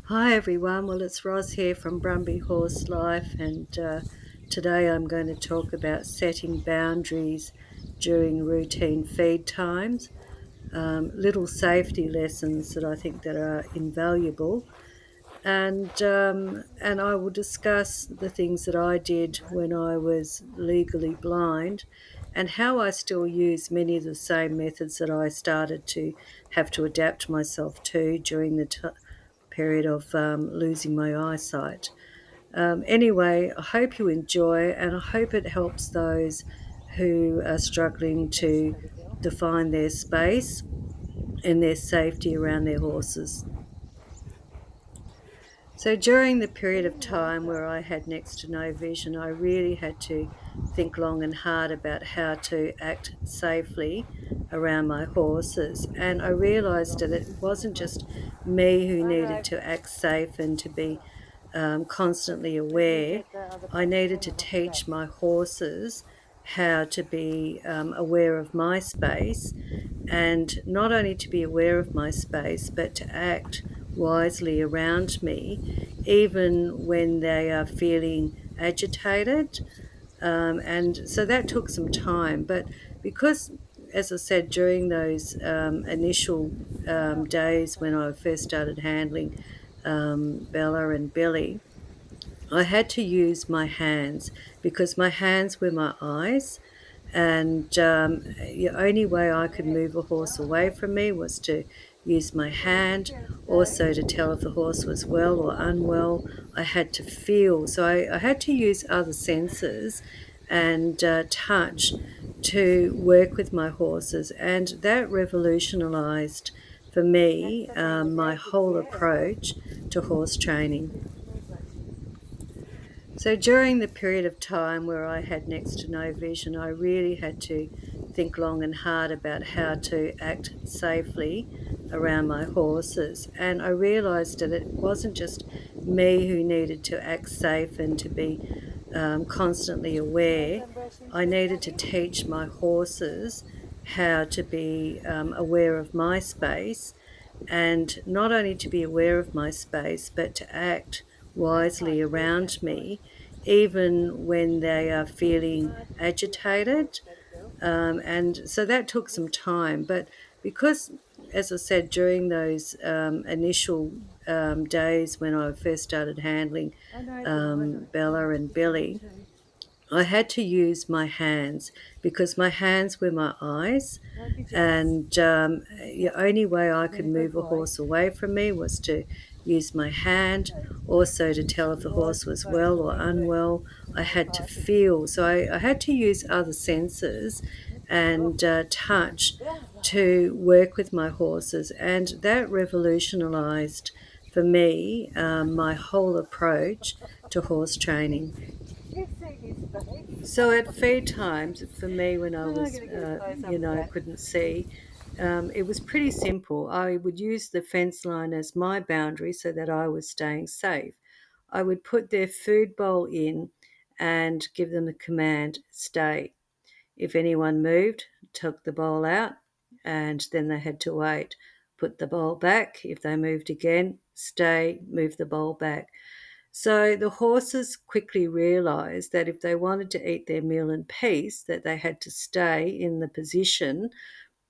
Hi everyone, well it's Roz here from Brumby Horse Life, and today I'm going to talk about setting boundaries during routine feed times, little safety lessons that I think that are invaluable, and I will discuss the things that I did when I was legally blind and how I still use many of the same methods that I started to have to adapt myself to during the period of losing my eyesight. Anyway, I hope you enjoy, and I hope it helps those who are struggling to define their space and their safety around their horses. So during the period of time where I had next to no vision, I really had to think long and hard about how to act safely around my horses. And I realised that it wasn't just me who needed to act safe and to be constantly aware. I needed to teach my horses how to be aware of my space, and not only to be aware of my space, but to act wisely around me, even when they are feeling agitated. And so that took some time. But because, as I said, during those initial days when I first started handling Bella and Billy, I had to use my hands because my hands were my eyes, and the only way I could move a horse away from me was to use my hand. Also, to tell if the horse was well or unwell, I had to feel. So I had to use other senses and touch to work with my horses, and that revolutionized for me my whole approach to horse training. So during the period of time where I had next to no vision, I really had to think long and hard about how to act safely around my horses. And I realised that it wasn't just me who needed to act safe and to be constantly aware. I needed to teach my horses how to be aware of my space, and not only to be aware of my space, but to act wisely around me, even when they are feeling agitated. And so that took some time. But because, as I said, during those initial days when I first started handling Bella and Billy, I had to use my hands because my hands were my eyes, and the only way I could move a horse away from me was to use my hand. Also, to tell if the horse was well or unwell, I had to feel. So I had to use other senses and touch to work with my horses, and that revolutionized for me my whole approach to horse training. So at feed times, for me, when I was, couldn't see, it was pretty simple. I would use the fence line as my boundary so that I was staying safe. I would put their food bowl in and give them the command, stay. If anyone moved, took the bowl out, and then they had to wait. Put the bowl back. If they moved again, stay, move the bowl back. So the horses quickly realised that if they wanted to eat their meal in peace, that they had to stay in the position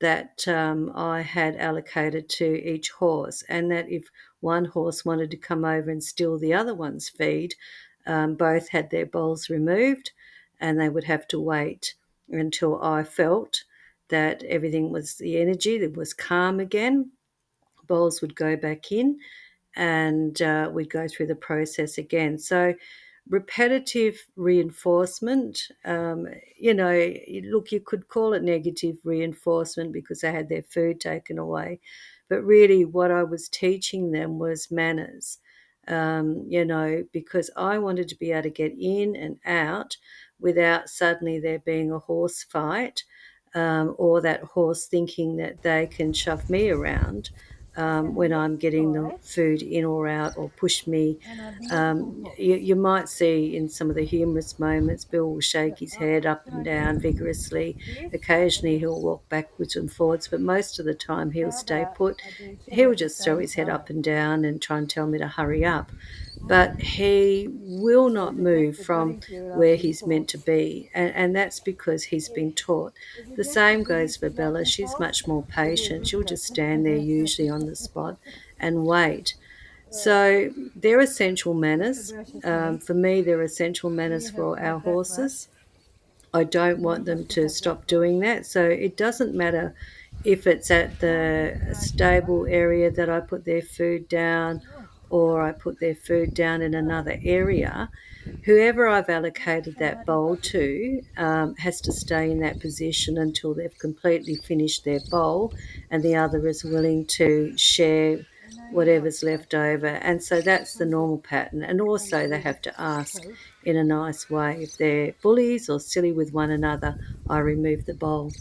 that I had allocated to each horse, and that if one horse wanted to come over and steal the other one's feed, both had their bowls removed, and they would have to wait until I felt that everything was the energy that was calm again. Bowls would go back in, and we'd go through the process again. So, repetitive reinforcement, look, you could call it negative reinforcement because they had their food taken away. But really, what I was teaching them was manners, because I wanted to be able to get in and out without suddenly there being a horse fight, or that horse thinking that they can shove me around. when I'm getting the food in or out, or push me. You might see in some of the humorous moments, Bill will shake his head up and down vigorously. Occasionally he'll walk backwards and forwards, but most of the time he'll stay put. He'll just throw his head up and down and try and tell me to hurry up. But he will not move from where he's meant to be, and that's because he's been taught. The same goes for Bella. She's much more patient. She'll just stand there, usually on the spot, and wait. So they're essential manners. For me, they're essential manners for our horses. I don't want them to stop doing that. So it doesn't matter if it's at the stable area that I put their food down, or I put their food down in another area. Whoever I've allocated that bowl to has to stay in that position until they've completely finished their bowl and the other is willing to share whatever's left over. And so that's the normal pattern. And also, they have to ask in a nice way. If they're bullies or silly with one another, I remove the bowl.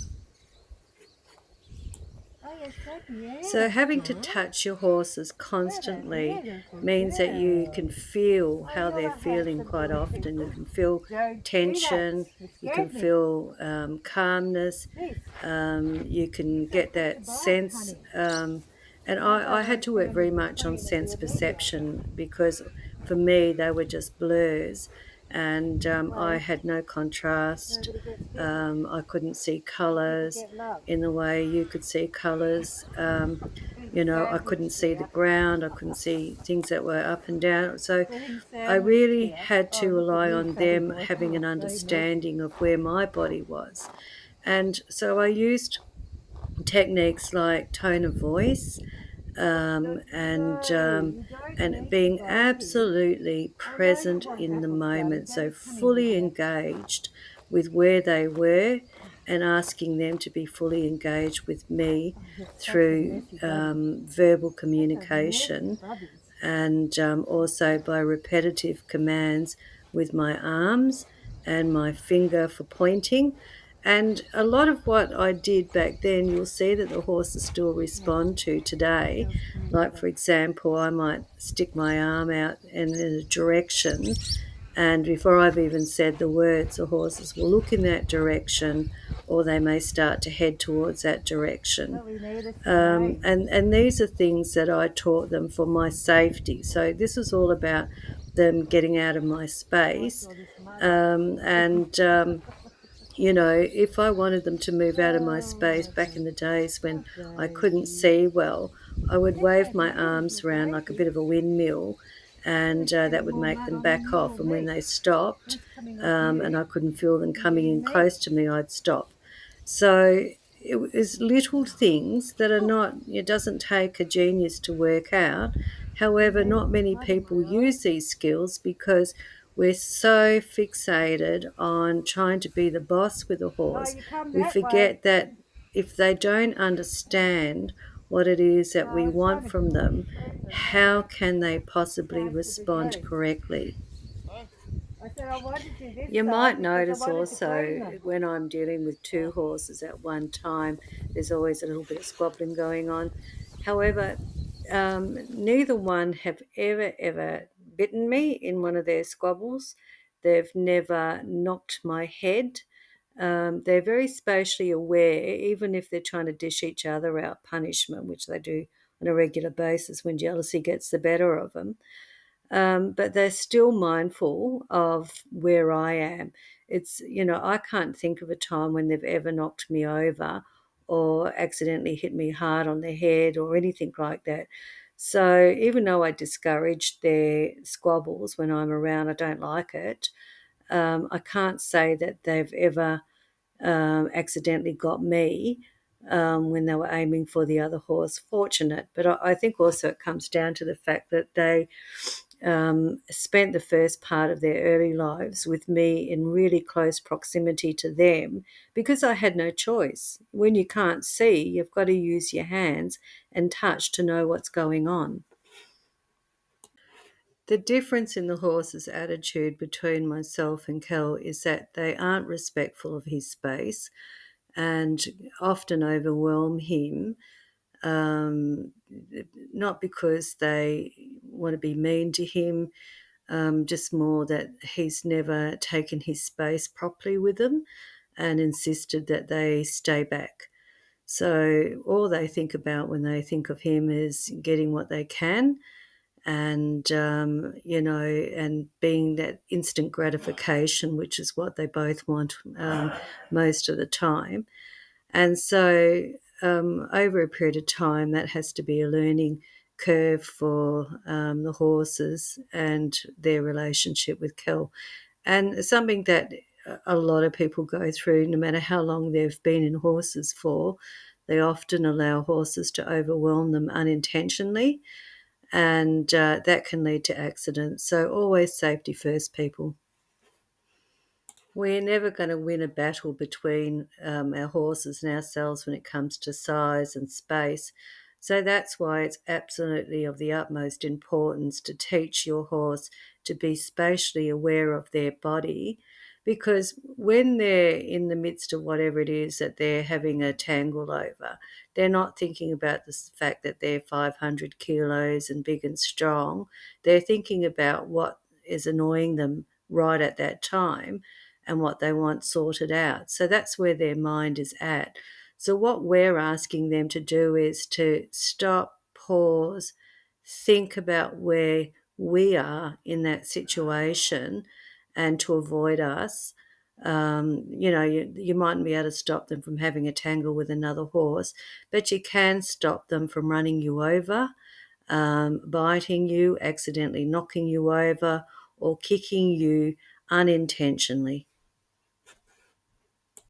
So having to touch your horses constantly means that you can feel how they're feeling quite often. You can feel tension, you can feel calmness, you can get that sense. And I had to work very much on sense perception, because for me they were just blurs, and I had no contrast. I couldn't see colours in the way you could see colours. I couldn't see the ground. I couldn't see things that were up and down. So I really had to rely on them having an understanding of where my body was. And so I used techniques like tone of voice, and being absolutely present in the moment, so fully engaged with where they were, and asking them to be fully engaged with me through verbal communication, and also by repetitive commands with my arms and my finger for pointing. And a lot of what I did back then, you'll see that the horses still respond to today. Like, for example, I might stick my arm out in a direction, and before I've even said the words, the horses will look in that direction, or they may start to head towards that direction. And these are things that I taught them for my safety. So this was all about them getting out of my space. And if I wanted them to move out of my space back in the days when I couldn't see well, I would wave my arms around like a bit of a windmill, and that would make them back off. And when they stopped, and I couldn't feel them coming in close to me, I'd stop. So it was little things that are not, it doesn't take a genius to work out. However, not many people use these skills because we're so fixated on trying to be the boss with a horse. We forget that if they don't understand what it is that we want from them, how can they possibly respond correctly? You might notice also when I'm dealing with two horses at one time, there's always a little bit of squabbling going on. However, neither one have ever bitten me in one of their squabbles. They've never knocked my head. They're very spatially aware, even if they're trying to dish each other out punishment, which they do on a regular basis when jealousy gets the better of them. But they're still mindful of where I am. I can't think of a time when they've ever knocked me over or accidentally hit me hard on the head or anything like that. So even though I discourage their squabbles when I'm around, I don't like it. I can't say that they've ever accidentally got me when they were aiming for the other horse. Fortunate, but I think also it comes down to the fact that they spent the first part of their early lives with me in really close proximity to them, because I had no choice. When you can't see, you've got to use your hands and touch to know what's going on. The difference in the horse's attitude between myself and Kel is that they aren't respectful of his space and often overwhelm him. um, not because they want to be mean to him, just more that he's never taken his space properly with them and insisted that they stay back. So all they think about when they think of him is getting what they can, and and being that instant gratification, which is what they both want most of the time. And so over a period of time, that has to be a learning curve for the horses and their relationship with Kel, and something that a lot of people go through, no matter how long they've been in horses for. They often allow horses to overwhelm them unintentionally, and that can lead to accidents. So always safety first, people. We're never going to win a battle between our horses and ourselves when it comes to size and space. So that's why it's absolutely of the utmost importance to teach your horse to be spatially aware of their body, because when they're in the midst of whatever it is that they're having a tangle over, they're not thinking about the fact that they're 500 kilos and big and strong. They're thinking about what is annoying them right at that time and what they want sorted out. So that's where their mind is at. So what we're asking them to do is to stop, pause, think about where we are in that situation and to avoid us. You mightn't be able to stop them from having a tangle with another horse, but you can stop them from running you over, biting you, accidentally knocking you over, or kicking you unintentionally.